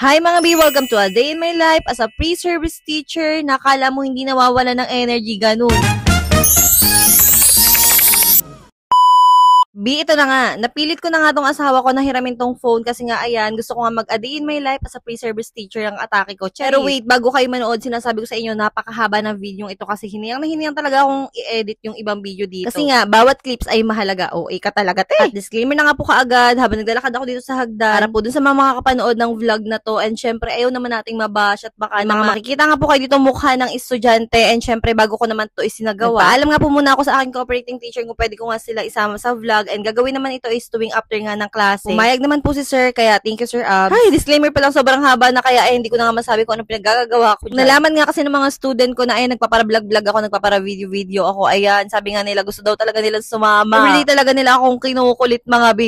Hi mga B! Welcome to a day in my life as a pre-service teacher. Nakala mo hindi nawawala ng energy, ganun. B, ito na nga. Napilit ko na nga tong asawa ko na hiramin tong phone kasi nga ayan, gusto ko nga mag-a day in my life as a pre-service teacher ang atake ko. Pero wait, bago kayo manood, sinasabi ko sa inyo, napakahaba ng video ito kasi hiniyang talaga akong i-edit yung ibang video dito. Kasi nga, bawat clips ay mahalaga. OA ka talaga, te. At disclaimer na nga po kaagad, habang naglalakad ako dito sa hagdan, para po dun sa mga makakapanood ng vlog na to, and syempre, ayaw naman nating mabash at baka mga makikita nga po kayo dito mukha ng estudyante, and syempre, bago ko naman to isinagawa. Nagpaalam nga po muna ako sa aking cooperating teacher kung pwede ko nga sila isama sa vlog. And gagawin naman ito is tuwing after nga ng klase. Pumayag naman po si sir, kaya thank you sir Abs. Ay, disclaimer pa lang, sobrang haba na kaya hindi ko na nga masabi kung ano pinaggagawa ko. Nalaman nga kasi ng mga student ko na ay nagpapara-vlog ako, nagpapara-video ako. Ayan, sabi nga nila gusto daw talaga nila sumama. Really talaga nila akong kinukulit mga B.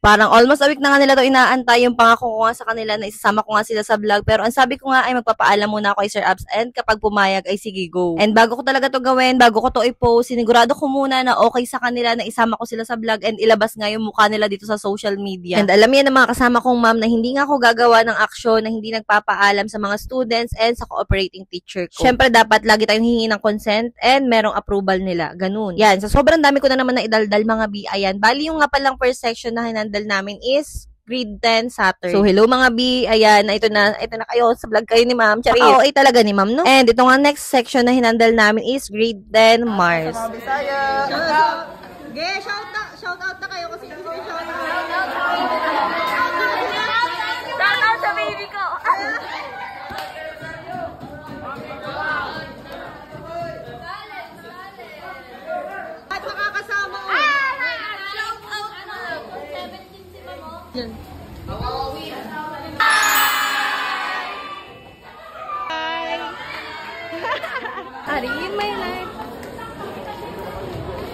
Parang almost a week na nga nila to inaantay yung pangako ko nga sa kanila na isasama ko nga sila sa vlog. Pero ang sabi ko nga ay magpapaalam muna ako kay Sir Abs and kapag pumayag ay sige go. And bago ko talaga to gawin, bago ko to i-post, sinigurado ko muna na okay sa kanila na isama ko sila sa vlog and ilabas nga yung mukha nila dito sa social media. And alam yan ng mga kasama kong ma'am na hindi nga ako gagawa ng aksyon na hindi nagpapaalam sa mga students and sa cooperating teacher ko. Syempre dapat lagi tayong hihingi ng consent and merong approval nila. Ganun. Yan, sa sobrang dami ko na naman na idaldal mga B. Ayan, bali yung nga palang per section na namin is grade 10 Saturday. So, hello mga B. Ayan, ito na kayo. Sa vlog kayo ni ma'am. Tsaka OA talaga ni ma'am, no? And ito nga next section na hinandal namin is grade 10 Mars. Sa mga Bisaya. Shout out na kayo kasi hindi ko shout out. Shout out sa baby ko. At nakakasama ko. Yan. Hi! Ari in my life.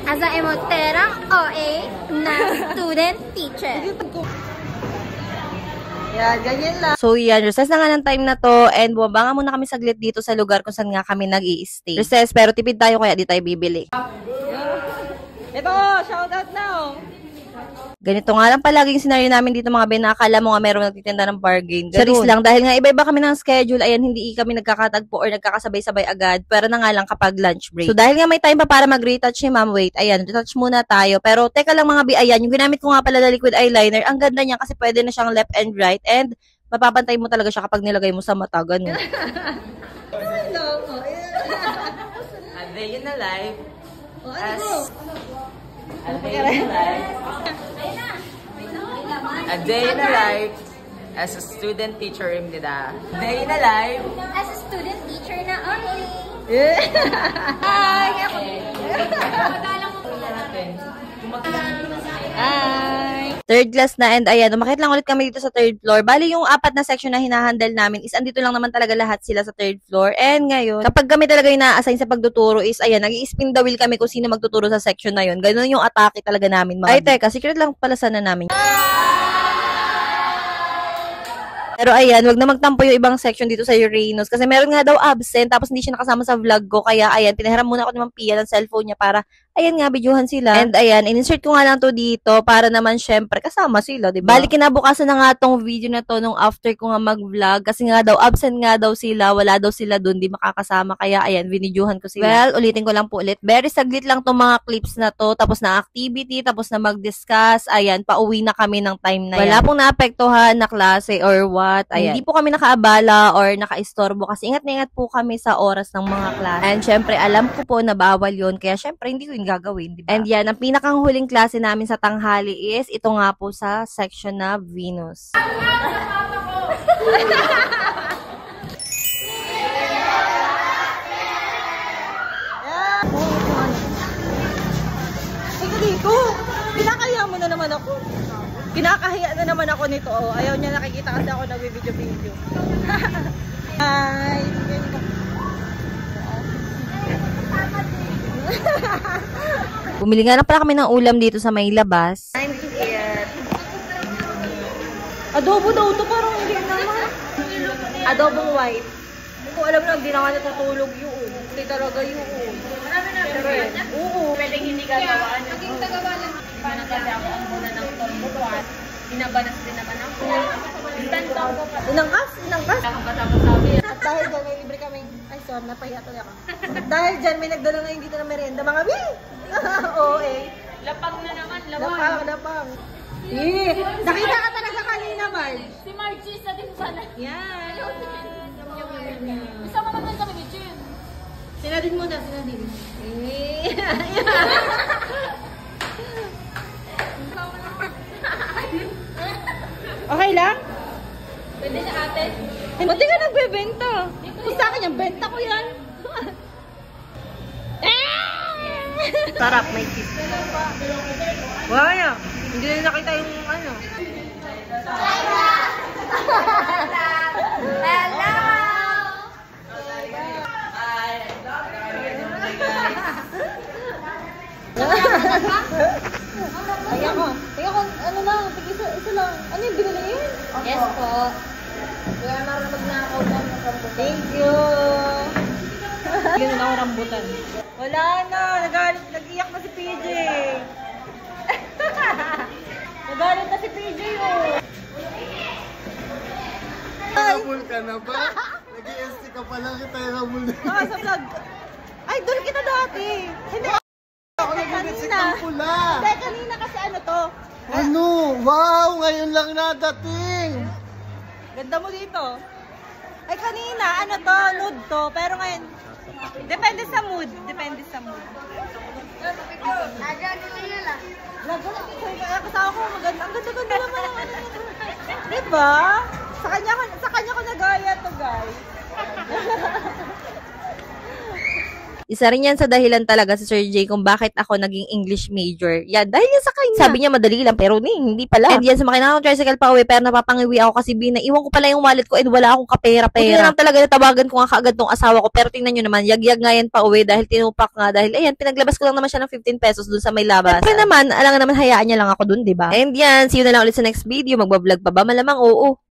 As a emoterang OA na student teacher. Yan, ganyan lang. So, yan. Recess na nga ng time na to and bumaba nga muna kami saglit dito sa lugar kung saan nga kami nag-i-stay. Recess, pero tipid tayo kaya di tayo bibili. Ito, shout out now. Ganito nga lang palaging senaryo namin dito mga Ben, nakakala mo nga meron nagtitinda ng bargain. Charis lang, dahil nga iba-iba kami ng schedule, ayan, hindi kami nagkakatagpo or nagkakasabay-sabay agad, pero na nga lang kapag lunch break. So dahil nga may time pa para mag-retouch si ma'am, wait, ayan, retouch muna tayo. Pero teka lang mga B, ayan, yung ginamit ko nga pala na liquid eyeliner, ang ganda niya kasi pwede na siyang left and right, and mapapantay mo talaga siya kapag nilagay mo sa mata, ganun. A day in the life. A day in a life as a student teacher imnida. Day in a life As a student teacher na only. Hi! Third class na and ayan, umakit lang ulit kami dito sa third floor. Bali yung apat na section na hinahandle namin is andito lang naman talaga lahat sila sa third floor. And ngayon, kapag kami talaga yung na-assign sa pagtuturo is ayan, nag-i-spin the wheel kami kung sino magtuturo sa section na yun. Ganun yung atake talaga namin. Ay, teka, secret lang pala sana namin. Pero ayan, wag na magtampo yung ibang section dito sa Uranus kasi meron nga daw absent tapos hindi siya nakasama sa vlog ko. Kaya ayan, pinahiram muna ako ni Ma'am Pia ng cellphone niya para ayan nga, videohan sila. And ayan, in-insert ko nga lang to dito para naman syempre kasama sila, diba? Balik kinabukasan na nga tong video na to nung after ko nga mag-vlog kasi nga daw, absent nga daw sila, wala daw sila dun, di makakasama. Kaya ayan, binidyohan ko sila. Well, ulitin ko lang po ulit. Very saglit lang tong mga clips na to, tapos na activity, tapos na mag-discuss. Ayan, pauwi na kami ng time na yan. Wala pong naapektuhan na klase or what. Ayan, hindi po kami nakaabala or nakaistorbo kasi ingat na ingat po kami sa oras ng mga klase. And syempre, alam ko po na bawal yun, kaya syempre, hindi ko yung gagawin, diba? And yan, ang pinakang huling klase namin sa tanghali is ito nga po sa section na Venus. Dito, kinakaya mo na naman ako. Kinakahiya na naman ako nito. Oh. Ayaw niya nakikita kasi ako nag-video. Hi! Bumili nga na pala kami ng ulam dito sa may labas. Time to eat. Adobo daw to, parang hindi naman. Adobong white. Hindi ko alam na, hindi na nga natutulog yun. Hindi talaga yun. Marami na rin. Oo. Pwedeng hindi gagawaan. Naging tagawa lang. Paano kasi ako ang muna ng torbutuan. Binabanas din naman ako. Bento ko pa. Inangkas? Sabi. At dahil dyan, may libre kami. Ay, sorry, napahiya tuloy ako. At dahil dyan, may nagdala ngayon dito ng merienda. Mga bi! Oo eh. Lapag na naman, Lapang. Eh, nakita ka talaga kanina, Marge. Si Margie sa din sana. Yan. Isa mo naman kami ni Jim. Sinadin muna, sinadin. Eh. Okay lang? Pwede na ate. Ba't di ka nagbebenta? Kung sa akin yung benta ko yan. Sarap, may cheese. Wow, yan. Hindi na nakita yung ano. Tingnan ko, ano lang, isa lang. Ano yung binili niyo? Yes po. Kaya marunong magnakaw lang ng rambutan. Thank you! Bigyan na ako rambutan. Wala na, nag-iyak na si PJ. Nagalit na si PJ oh. Habol ka na ba? Nag-i-ST ka pa lang kita yung habol na. Sa vlog. Ay, doon kita dati. Hindi. Ako nag-i-ST ka pula. Hindi, kanina kasi ano to. Ano? Wow! Ngayon lang nadating! Ganda mo dito. Ay, kanina, ano to, nude to. Pero ngayon, depende sa mood. Depende sa mood. Kaya kasama ko, maganda. Ang ganda-ganda naman ang ano. Diba? Sa kanya ko nagaya to, guys. Isa rin yan sa dahilan talaga si Sir J kung bakit ako naging English major. Yan, dahil yan sa kanya. Sabi niya madali lang, pero hindi pala. And yan, sumakay na akong tricycle pa uwi, pero napapangiwi ako kasi naiwan ko pala yung wallet ko and wala akong kapera-pera. Hindi na lang talaga natawagan ko nga kaagad tong asawa ko, pero tingnan nyo naman, yag-yag nga yan pa uwi dahil tinupak nga, dahil ayan, pinaglabas ko lang naman siya ng 15 pesos dun sa may labas. Siyempre naman, alam nga naman, hayaan niya lang ako dun, diba? And yan, see you na lang ulit sa next video. Magbablog pa ba? Malamang oo.